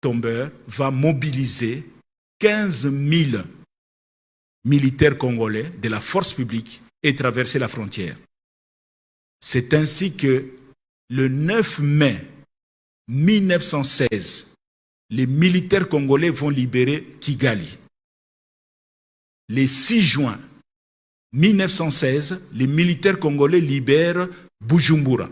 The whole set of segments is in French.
tombeur va mobiliser 15 000 militaires congolais de la force publique et traverser la frontière. C'est ainsi que le 9 mai 1916, les militaires congolais vont libérer Kigali. Le 6 juin 1916, les militaires congolais libèrent Bujumbura.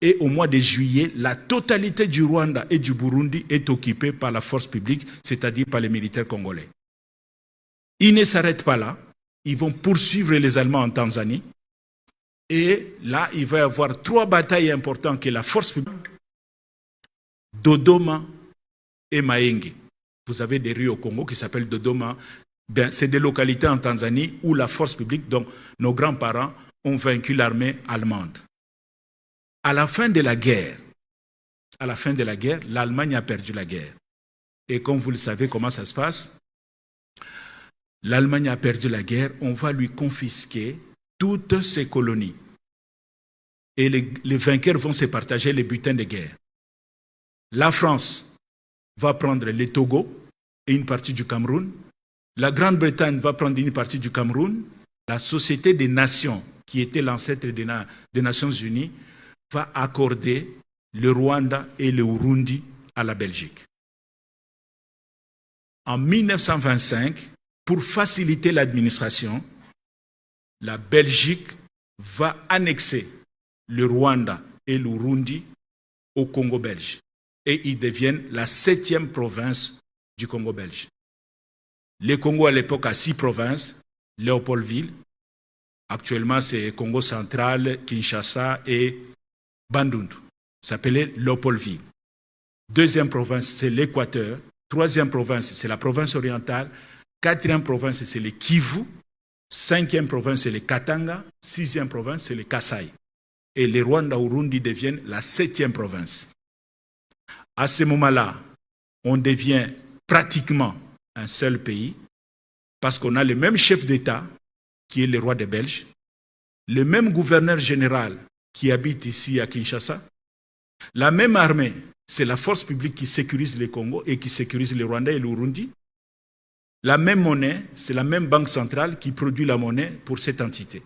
Et au mois de juillet, la totalité du Rwanda et du Burundi est occupée par la force publique, c'est-à-dire par les militaires congolais. Ils ne s'arrêtent pas là. Ils vont poursuivre les Allemands en Tanzanie. Et là, il va y avoir 3 batailles importantes que la force publique, Dodoma et Mahenge. Vous avez des rues au Congo qui s'appellent Dodoma. C'est des localités en Tanzanie où la force publique, donc nos grands-parents, ont vaincu l'armée allemande. À la fin de la guerre, l'Allemagne a perdu la guerre. Et comme vous le savez, comment ça se passe? L'Allemagne a perdu la guerre, on va lui confisquer toutes ses colonies. Et les vainqueurs vont se partager les butins de guerre. La France va prendre le Togo et une partie du Cameroun. La Grande-Bretagne va prendre une partie du Cameroun. La Société des Nations, qui était l'ancêtre des Nations Unies, va accorder le Rwanda et le Burundi à la Belgique. En 1925, pour faciliter l'administration, la Belgique va annexer le Rwanda et le Burundi au Congo belge. Et ils deviennent la 7e province du Congo belge. Le Congo à l'époque a 6 provinces, Léopoldville. Actuellement, c'est Congo central, Kinshasa et Bandundu. Ça s'appelait Léopoldville. 2e province, c'est l'Équateur. 3e province, c'est la province orientale. 4e province, c'est le Kivu. 5e province, c'est le Katanga. 6e province, c'est le Kasaï. Et les Rwanda-Urundi deviennent la 7e province. À ce moment-là, on devient pratiquement un seul pays parce qu'on a le même chef d'État qui est le roi des Belges, le même gouverneur général qui habite ici à Kinshasa, la même armée, c'est la force publique qui sécurise le Congo et qui sécurise le Rwanda et le Burundi. La même monnaie, c'est la même banque centrale qui produit la monnaie pour cette entité.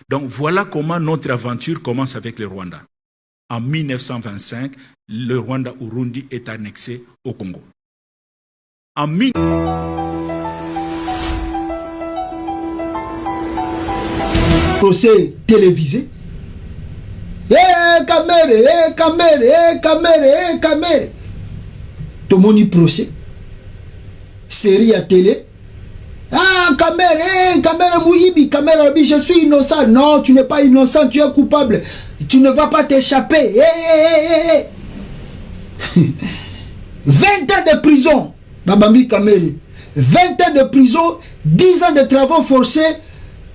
Donc voilà comment notre aventure commence avec le Rwanda. En 1925, le Rwanda-Urundi est annexé au Congo. En procès télévisé. Caméra. Tout le monde y procès. Série à télé. Ah, caméra Mouyibi, caméra, je suis innocent. Non, tu n'es pas innocent, tu es coupable. Tu ne vas pas t'échapper. 20 ans de prison. Babambi Kamere. 20 ans de prison, 10 ans de travaux forcés,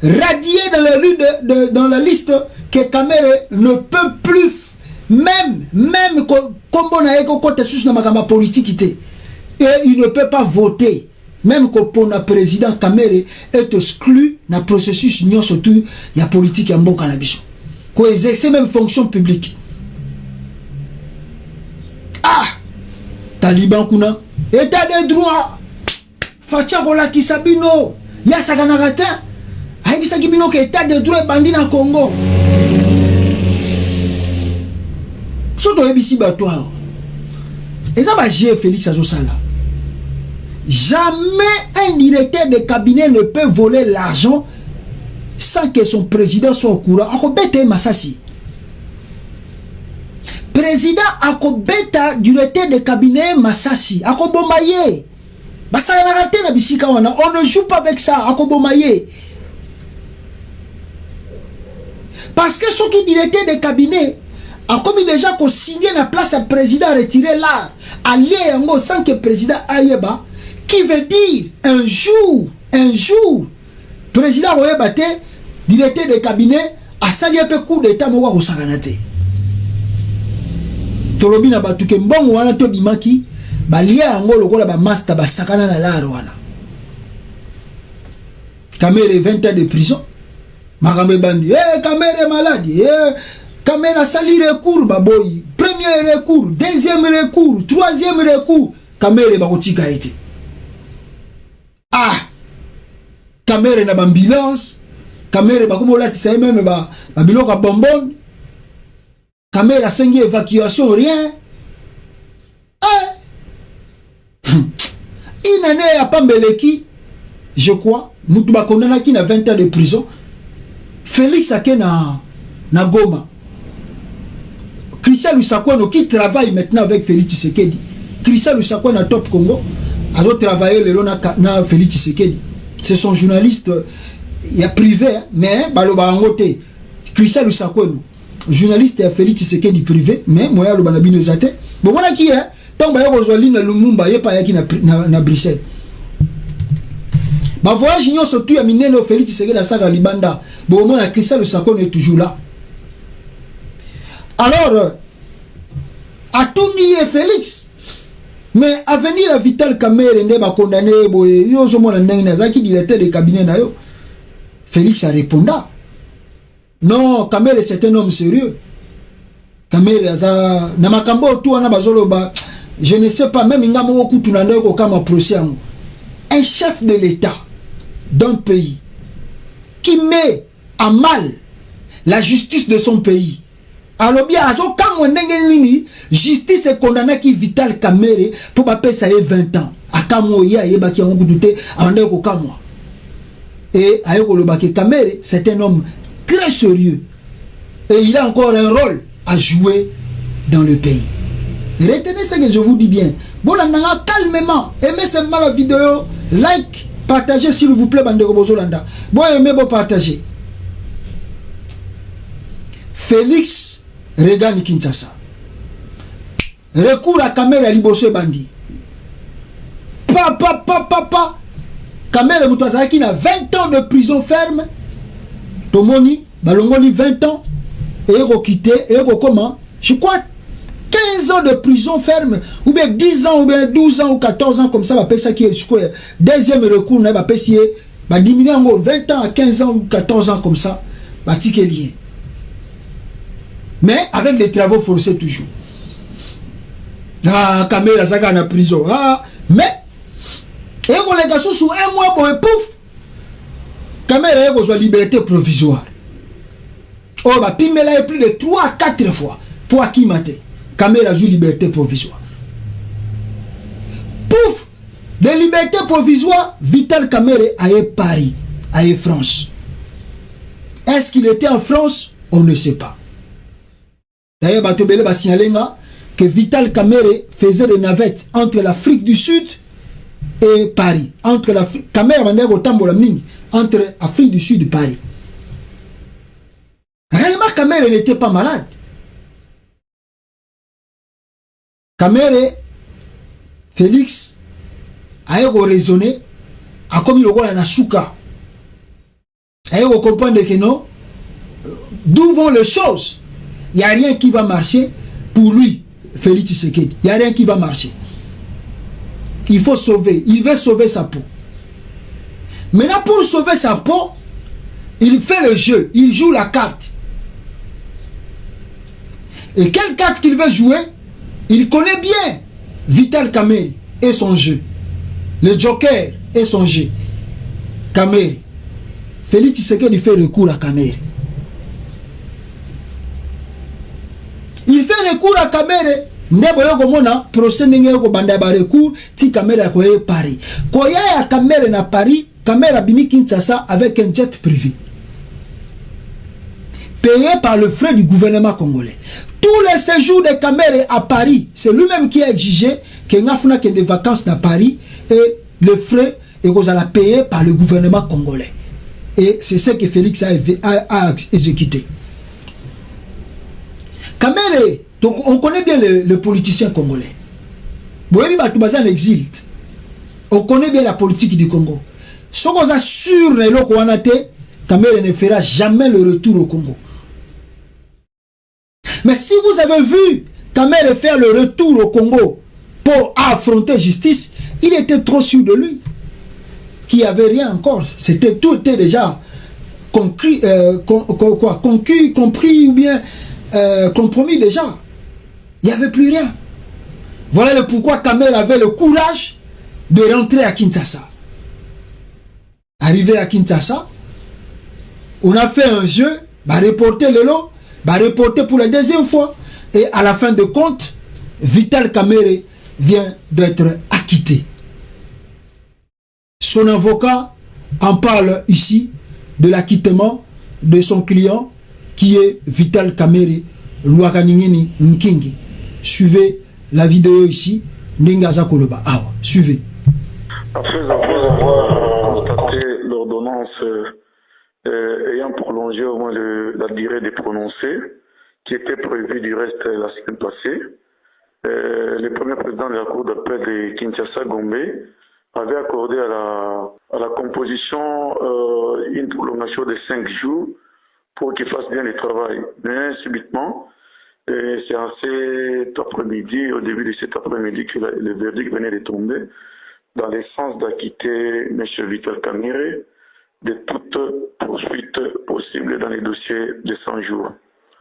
radié dans la rue dans la liste que Kamere ne peut plus, même comme on a écouté sur la politique, et il ne peut pas voter. Même quand le président Kamere est exclu dans le processus, surtout, il y a politique en bon cannabis. Qu'on exerce même fonction publique. Ah! Taliban kuna. État de droit. Facha kola kisabino. Ya saganarata. Aibisa kibino ke état de droit bandi na Congo. Soto ebisi batwa. Et ça va gérer Félix Azosala. Jamais un directeur de cabinet ne peut voler l'argent sans que son président soit au courant. Akobeta Massassi. Président Akobeta, directeur de cabinet Massassi. Akobomaye. On ne joue pas avec ça. Akobomaye. Parce que ceux qui directeur de cabinet a commis déjà qu'on signé la place à président retiré là. Aller sans que le président aille. Qui veut dire un jour, président Royebate, directeur de cabinet, a sali un peu coup d'état moua au Saganate. Tolobi na batuke mbongo wana to bimaki, balia ango lokola ba master ba sakana na la wana. Kamere 20 ans de prison. Makambe bandi, Kamere malade, Kamere sali recours baboy. Premier premier recours, deuxième recours, troisième recours, Kamere bakotika été. Ah, Kamere na ambulance, Kamere bakomola tisa même ba biloko bonbon. Kamere a sengi évacuation rien. Une année à Pambeleki, je crois, Moutuba condamné qui a 20 ans de prison. Félix Ake na Goma. Christian Lusakouano qui travaille maintenant avec Félix Tshisekedi. Christian Lusakouano Top Congo a travaillé le na Félix Tshisekedi. C'est son journaliste, il y a privé, mais baloba angote. Christian Lusakouano, journaliste à Félix Tshisekedi privé, mais moi le banabino zate. Bon voilà qui est. Tant que vous avez na Lumumba, il pas na Bruxelles. Ma voyage n'y a surtout à Mineno Félix Tshisekedi la saga Libanda. Bon moi la Christian Lusakouano est toujours là. Alors, à tout nier Félix, mais à venir à Vital Kamere ne ba condamné boye yo zo mona ndenge nazaki directeur de cabinet na yo. Félix a répondu. Non, Kamere c'est un homme sérieux. Kamere aza na makambo tu wana bazolo ba je ne sais pas même ngamo kutu na ndeko kama procès yango. Un chef de l'État d'un pays qui met à mal la justice de son pays. Alors bien, quand justice est condamné qui Vital Kamere pour passer ça 20 ans. À Kamo ya yeba qui a douté en ko Kamo. Et ayoko le baké Kamere, c'est un homme très sérieux. Et il a encore un rôle à jouer dans le pays. Retenez ce que je vous dis bien. Bon, là, calmement, aimez seulement la vidéo, like, partagez s'il vous plaît, bande Bozolanda. Bon, aimez, bon, partagez. Félix Regan Kinshasa. Recours à Kamere Liboso Bandi. Papa. Kamere Moutazaki a 20 ans de prison ferme. Tomoni, Balongoli 20 ans. Et il quitté, et il comment? Je crois 15 ans de prison ferme. Ou bien 10 ans, ou bien 12 ans, ou 14 ans, comme ça, va payer ça qui est square. Deuxième recours, va payer, va diminuer en gros 20 ans à 15 ans ou 14 ans comme ça. Va tiquer lié. Mais avec des travaux forcés toujours. Ah, Kamera Zaga en prison. Ah, mais, et on les gars sous un mois, bon, et pouf, Kamera est en liberté provisoire. Oh, bah, Pimela est plus de 3-4 fois pour Akimate. Kamera sous liberté provisoire. Pouf, de liberté provisoire, Vital Kamere a Paris, a France. Est-ce qu'il était en France? On ne sait pas. D'ailleurs, Batobele va signaler que Vital Kamere faisait des navettes entre l'Afrique du Sud et Paris. Entre l'Afrique, Kamere entre l'Afrique du Sud et Paris. Réellement, Kamere n'était pas malade. Kamere, Félix, a raisonné, a comme il a na souka. A comprendre que non, d'où vont les choses? Il n'y a rien qui va marcher pour lui, Félix Tshisekedi. Il n'y a rien qui va marcher. Il faut sauver. Il veut sauver sa peau. Maintenant, pour sauver sa peau, il fait le jeu. Il joue la carte. Et quelle carte qu'il veut jouer? Il connaît bien Vital Kamere et son jeu. Le Joker et son jeu. Kamere. Félix Tshisekedi fait recours à Kamere. Il fait recours à Kamere. Nebo yoko mona procès n'engé yoko banda ba recours ti Kamere a koye Paris. Koya ya Kamere na Paris, Kamere bimi Kinshasa avec un jet privé. Payé par le frais du gouvernement congolais. Tous les séjours de Kamere à Paris, c'est lui-même qui a exigé que ngafuna que des vacances à Paris et le frais est payé par le gouvernement congolais. Et c'est ce que Félix a exécuté. Kamere, donc on connaît bien le politicien congolais. Boyebi Batoubaza en exil. On connaît bien la politique du Congo. Ce qu'on a sûr, Kamere ne fera jamais le retour au Congo. Mais si vous avez vu Kamere faire le retour au Congo pour affronter justice, il était trop sûr de lui. Qu'il n'y avait rien encore. Tout était déjà compris ou bien compromis déjà. Il Il n'y avait plus rien. Voilà le pourquoi Kamel avait le courage de rentrer à Kinshasa. Arrivé à Kinshasa, on a fait un jeu, reporter le lot, reporter pour la deuxième fois. Et à la fin de compte, Vital Kamerhe vient d'être acquitté. Son avocat en parle ici de l'acquittement de son client qui est Vital Kamerhe Lwakaningeni Nkingi. Suivez la vidéo ici. Ningaza Koloba. Suivez. Après avoir constaté l'ordonnance ayant prolongé au moins la durée des prononcés, qui était prévue du reste la semaine passée, le premier président de la Cour d'appel de Kinshasa, Gombe, avait accordé à la composition une prolongation de 5 jours pour qu'il fasse bien le travail. Mais subitement, c'est en cet après-midi, au début de cet après-midi, que le verdict venait de tomber, dans le sens d'acquitter M. Vital Kamerhe de toute poursuite possible dans les dossiers de 100 jours.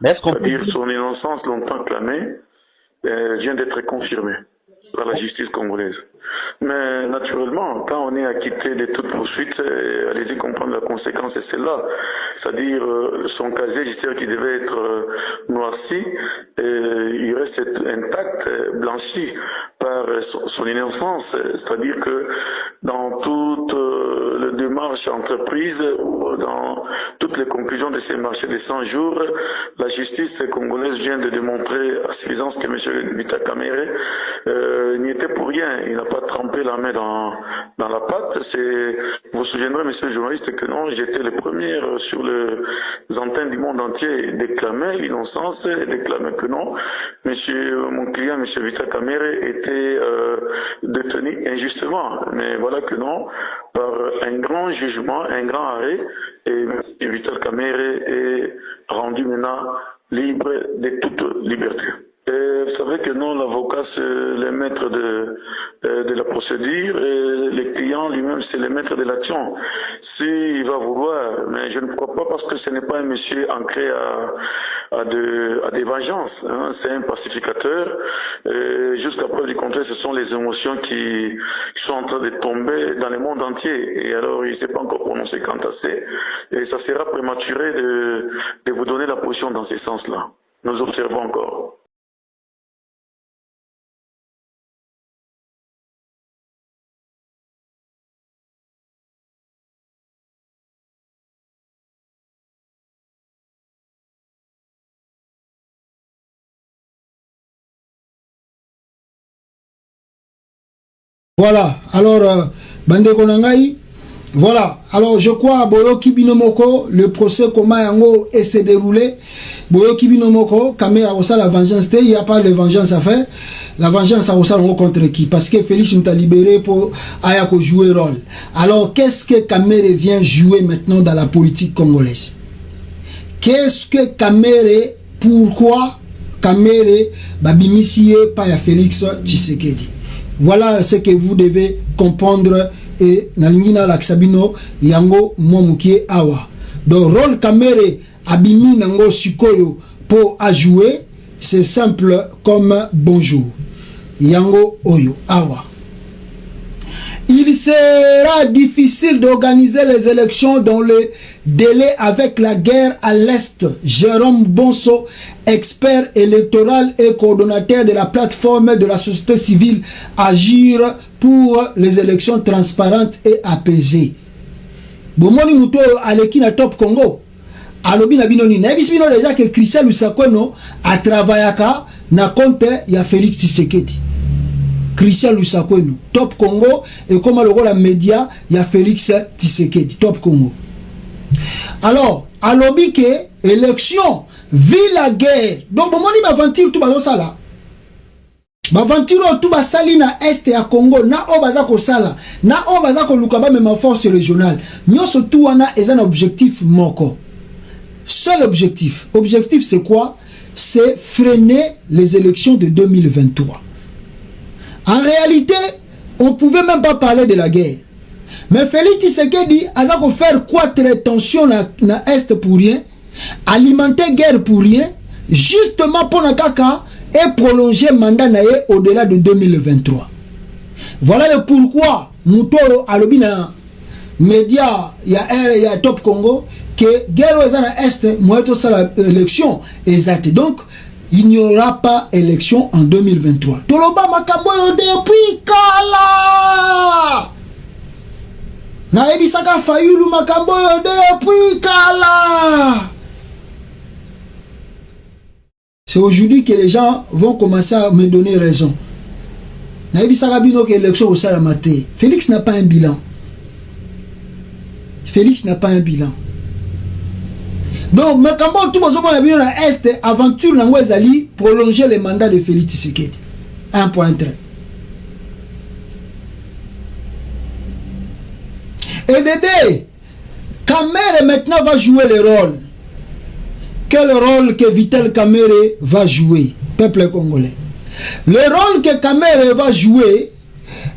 C'est-à-dire son innocence longtemps clamée vient d'être confirmée par la justice congolaise. Mais naturellement, quand on est acquitté de toute poursuite, allez-y comprendre la conséquence, et c'est là. C'est-à-dire son casier judiciaire qui devait être noirci, il reste intact, blanchi par son innocence. C'est-à-dire que dans toute les démarches entreprises, ou dans toutes les conclusions de ces marchés de 100 jours, la justice congolaise vient de démontrer à suffisance que M. Vital Kamerhe n'y était pour rien. Il n'a pas trempé la main dans la pâte. Vous vous souviendrez, monsieur le journaliste, que non, j'étais le premier sur les antennes du monde entier déclamer l'innocence, déclamer que non, mon client, monsieur Vital Kamerhe, était détenu injustement. Mais voilà que non, par un grand jugement, un grand arrêt, et monsieur Vital Kamerhe est rendu maintenant libre de toute liberté. Et vous savez que non, l'avocat c'est le maître de la procédure et le client lui-même c'est le maître de l'action. S'il va vouloir, mais je ne crois pas parce que ce n'est pas un monsieur ancré à des vengeances. Hein. C'est un pacificateur. Jusqu'à preuve du contraire, ce sont les émotions qui sont en train de tomber dans le monde entier. Et alors, il ne s'est pas encore prononcé quant à ça. Et ça sera prématuré de vous donner la position dans ce sens-là. Nous observons encore. Voilà, alors, Bande Konangai, voilà, alors je crois, Boyo Kibinomoko, le procès comment yango s'est déroulé, Boyo Kibinomoko, Kamera Osa la vengeance, il n'y a pas de vengeance à faire, la vengeance à Osa contre qui? Parce que Félix nous a libéré pour Ayako jouer rôle. Alors, qu'est-ce que Kamera vient jouer maintenant dans la politique congolaise? Qu'est-ce que Kamera, pourquoi Kamera, Babimisie, Paya Félix Tshisekedi? Voilà ce que vous devez comprendre et Nalingina Laksabino Yango Momukie Awa. Donc rôle Kamere Abimi Nango Sukoyo pour à jouer, c'est simple comme bonjour. Yango Oyo Awa. Il sera difficile d'organiser les élections dans le délai avec la guerre à l'Est. Jérôme Bonso, expert électoral et coordonnateur de la plateforme de la société civile Agir pour les élections transparentes et apaisées. Bomoni Muto Aleki na Top Congo. Alobi na binoni. Na bisbino déjà que Christian Lusakweno a travaillé na compte ya Félix Tshisekedi. Christian Lusakweno, Top Congo, et comme le rôle média, il y a Félix Tshisekedi, Top Congo. Alors, à l'objet que élection, vu la guerre, donc bon, on aventure tout bas sala. Aventure tout bas sali na est à Congo, na o bazako sala, na o bazako lukaba même force régionale. Nous surtout on a un objectif moko. Seul objectif. Objectif c'est quoi? C'est freiner les élections de 2023. En réalité, on ne pouvait même pas parler de la guerre. Mais Félix Tshisekedi a faire quoi très tension na Est pour rien, alimenter guerre pour rien, justement pour na kaka et prolonger mandat naé au-delà de 2023. Voilà le pourquoi Mouto Alobina média il y a Top Congo que guerre à est moito ça l'élection exacte. Donc il n'y aura pas élection en 2023. Toloba makambo depuis kala. Na ebisaka fayulu makambo depuis kala. C'est aujourd'hui que les gens vont commencer à me donner raison. Na ebisaka bino que l'élection au salamate. Félix n'a pas un bilan. Félix n'a pas un bilan. Donc, mais quand tout le monde a vu dans l'Est, aventure dans Ouezali, prolonger le mandat de Félix Tshisekedi. 1.3. Et Dédé, Kamere maintenant va jouer le rôle. Quel rôle que Vital Kamere va jouer, peuple congolais? Le rôle que Kamere va jouer,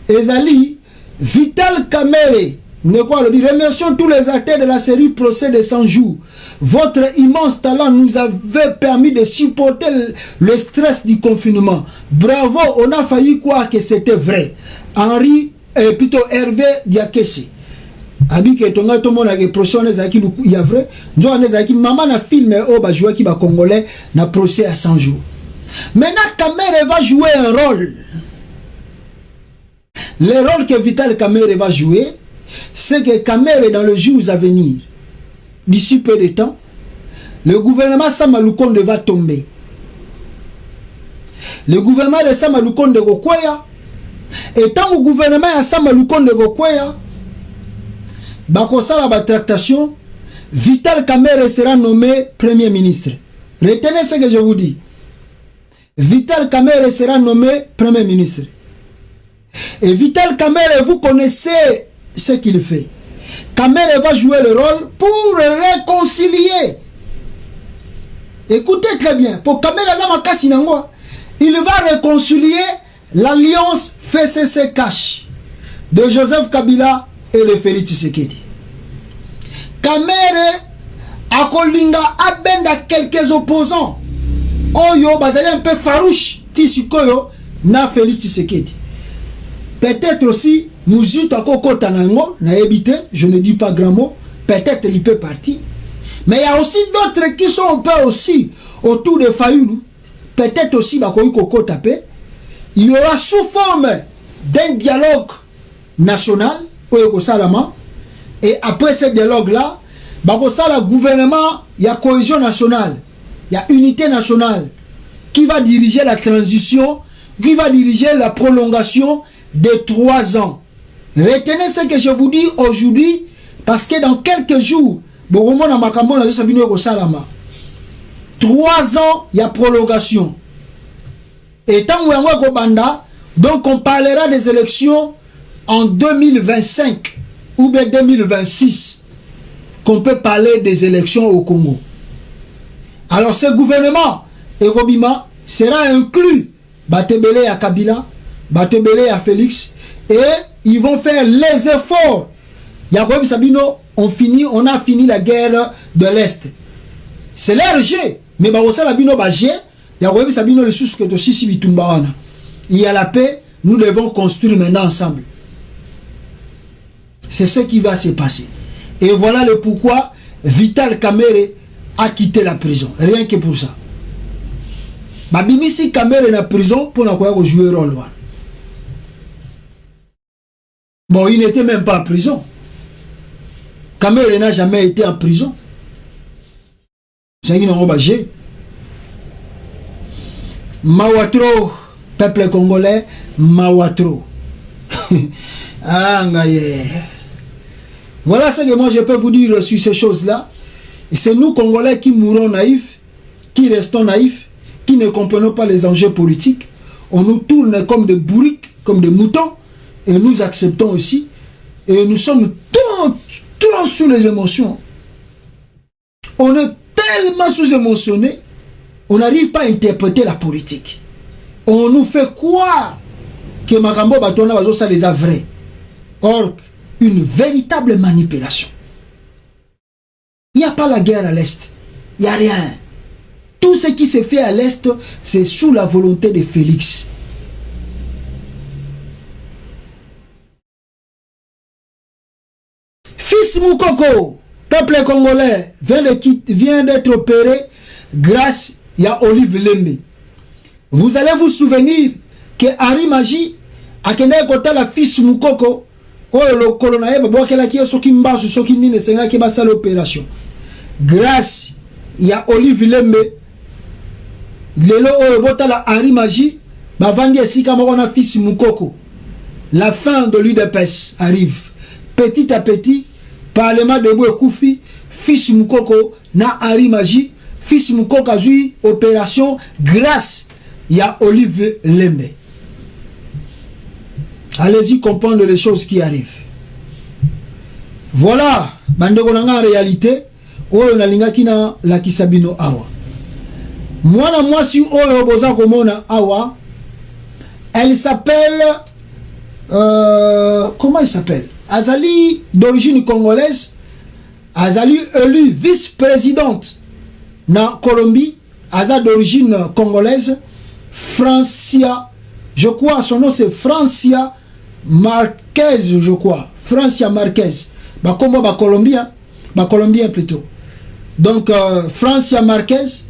Ezali, Vital Kamere. Remercions tous les acteurs de la série Procès de 100 jours. Votre immense talent nous avait permis de supporter le stress du confinement. Bravo, on a failli croire que c'était vrai. Henri, plutôt Hervé Diakessi. Abi que tonga tout le monde a des procès il y a vrai. Nous on a qui maman na film au ba jouer qui ba congolais na procès à 100 jours. Maintenant Kamere va jouer un rôle. Le rôle que Vital Kamere va jouer, c'est que Kamere dans le jour à venir, d'ici peu de temps, le gouvernement Samalukonde va tomber. Le gouvernement de Samalukonde Gokwaya, et tant le gouvernement à Samalukonde Gokwaya, Bakosala ba tractation, Vital Kamere sera nommé Premier ministre. Retenez ce que je vous dis. Vital Kamere sera nommé Premier ministre. Et Vital Kamere, vous connaissez ce qu'il fait. Kamere va jouer le rôle pour réconcilier. Écoutez très bien. Pour Kamere Zama, il va réconcilier l'alliance FCC-Cash de Joseph Kabila et de Félix Tshisekedi. Kamere akolinga abenda quelques opposants. Oyo bazali un peu farouche tisikoyo na Félix Tshisekedi. Peut-être aussi Mouzut Akoko Tanango na évité, je ne dis pas grand mot, peut-être il peut partir. Mais il y a aussi d'autres qui sont un peu aussi autour de Fayoulou. Peut-être aussi Bakoy Koko Tapé. Il y aura sous forme d'un dialogue national, et après ce dialogue-là, le gouvernement, il y a cohésion nationale, il y a unité nationale qui va diriger la transition, qui va diriger la prolongation de 3 ans. Retenez ce que je vous dis aujourd'hui, parce que dans quelques jours, 3 ans, il y a prolongation. Et tant que donc on parlera des élections en 2025 ou bien 2026 qu'on peut parler des élections au Congo. Alors ce gouvernement Erobima sera inclus Batebele à Kabila, Batebele à Félix, et ils vont faire les efforts. Yakob Sabino, on a fini la guerre de l'Est. C'est leur jet, mais Barossa Labino Bagé, Yakob Sabino le sous que aussi si Bitumbawana. Il y a la paix, nous devons construire maintenant ensemble. C'est ce qui va se passer. Et voilà le pourquoi Vital Kamere a quitté la prison. Rien que pour ça. Babimisi Kamere est en prison pour ne jouer un rôle. Bon, il n'était même pas en prison. Kamere n'a jamais été en prison. C'est qui n'ont pas bagé. Mawatro, peuple congolais, Mawatro. Ah, ngaye. Voilà ce que moi je peux vous dire sur ces choses-là. C'est nous Congolais qui mourons naïfs, qui restons naïfs, qui ne comprenons pas les enjeux politiques. On nous tourne comme des bourriques, comme des moutons, et nous acceptons aussi. Et nous sommes trop sous les émotions. On est tellement sous-émotionnés, on n'arrive pas à interpréter la politique. On nous fait croire que Makambo Batona Bazo ça les a vrais. Or, une véritable manipulation. Il n'y a pas la guerre à l'Est. Il n'y a rien. Tout ce qui se fait à l'Est, c'est sous la volonté de Félix. Fils Moukoko, peuple congolais, vient d'être opéré grâce à Olive Lembe. Vous allez vous souvenir que Harry Magie a kende kota la fils Moukoko, oyo le colonel babwakela ki soki mbasu soki nini senga ke basala opération. Grâce à Olive Lembe, lelo oyo bota la Harry Magie, bavandi esika moko na fils Moukoko. La fin de l'UDPS arrive. Petit à petit, Parlement de Koufi, fils Moukoko na Harry Magie, fils Moukoko a eu opération grâce à Olive Lembe. Allez-y comprendre les choses qui arrivent. Voilà, bandeko nanga en réalité, oyo nalinga kina la kisabino awa. Mwana mwasi oyo boza komona awa, elle s'appelle comment elle s'appelle? Azali d'origine congolaise, Azali élue vice-présidente na Colombie, Aza d'origine congolaise, Francia, je crois son nom c'est Francia Marquez, je crois, Francia Marquez, ba combo ba Colombien, ba Colombien plutôt. Donc Francia Marquez,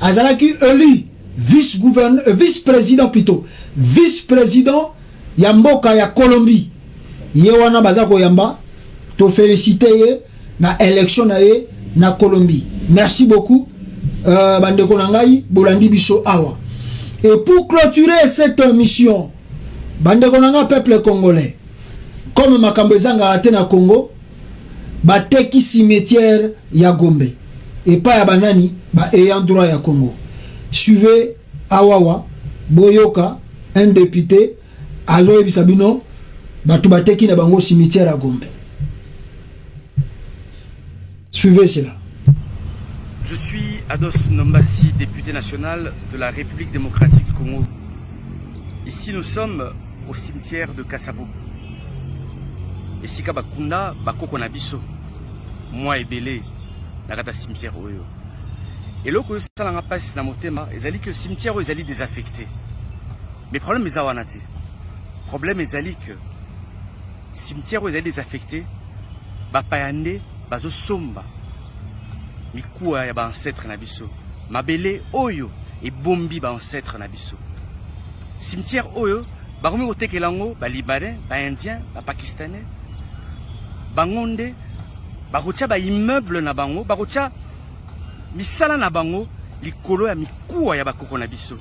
Azala qui élu vice-président plutôt, vice-président Yamboka ya Colombie. Yewana bazako yamba, to féliciter ye na élection na ye na Colombie. Merci beaucoup, bandeko nangai, bolandi biso awa. Et pour clôturer cette mission, bandeko nanga peuple congolais, comme makambo ezanga ate na Congo, bateki cimetière ya Gombe. Et pas ya banani, ba ayant droit ya Congo. Suivez Awawa, Boyoka, un député, Azoe Bisabino, Batubateki na bango cimetière à Gombe. Suivez cela. Je suis Ados Nombasi, député national de la République démocratique du Congo. Ici nous sommes au cimetière de Kasavubu. Esika bakunda bakoko na biso. Moi ebele nakata cimetière oyo. Et loko salanga passe na motema ezali que cimetière oyo ezali désaffecté. Mais problème eza wana te. Problème ezali que cimetière oyo ezali désaffecté, bapayande bazo somba mikuwa ya ba ancêtre na biso, mabele oyo e bombi ba ancêtre na biso. Cimetière oyo bakomi kotekela yango ba libanais, ba indien, ba pakistanais, bangonde bakotia ba immeuble na bango, bakotia misala na bango likolo ya mikuwa ya bakoko na biso.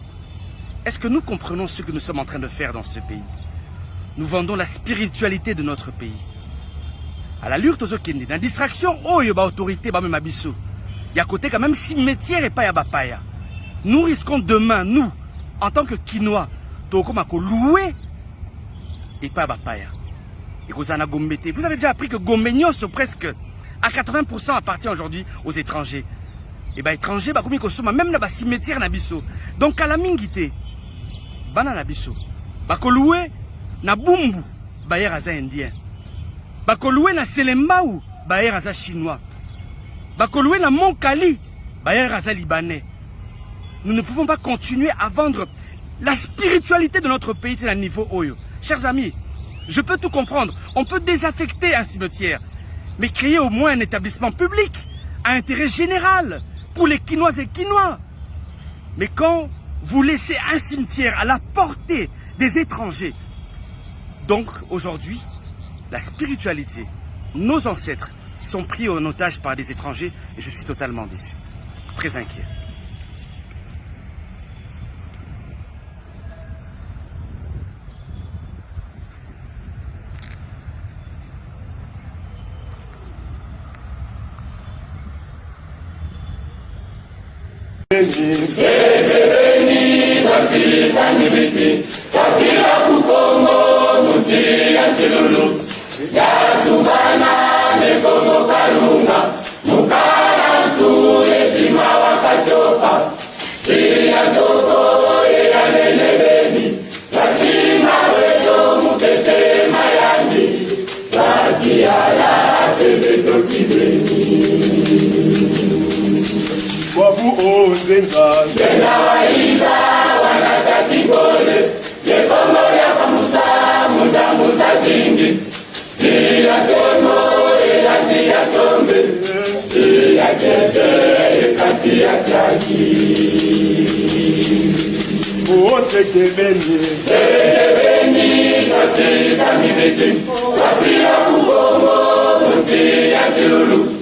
Est-ce que nous comprenons ce que nous sommes en train de faire dans ce pays? Nous vendons la spiritualité de notre pays. À l'allure tozokende, la distraction, oh yo ba autorité ba même biso. Il y a côté quand même cimetière et pas ya bapaya. Nous risquons demain, nous, en tant que Kinois, tokomako louer et pas bapaya. Et Kozana Gombete. Vous avez déjà appris que Gombegnon sont presque à 80% appartient aujourd'hui aux étrangers. Et bah étrangers, bah comme ils même na ba cimetière na biso. Donc à la mingité, bana na biso, bah louer na bumbu, bayer aza indien. Bakoloué na Selembao, bayer aza chinois. Bakoloué na Monkali, bayer aza libanais. Nous ne pouvons pas continuer à vendre la spiritualité de notre pays à un niveau oyo. Chers amis, je peux tout comprendre. On peut désaffecter un cimetière, mais créer au moins un établissement public, à intérêt général, pour les Quinois et Quinois. Mais quand vous laissez un cimetière à la portée des étrangers, donc aujourd'hui, la spiritualité, nos ancêtres sont pris en otage par des étrangers et je suis totalement déçu, très inquiet. Wabu Mubenga waiza wanataki bole Yekongo ya kamusa muda zingi Dia tono elati ya tombe Dia tete ekati ya chaki Ote kebeni kasi kamimeti Wapia kubongo Muti ya chulu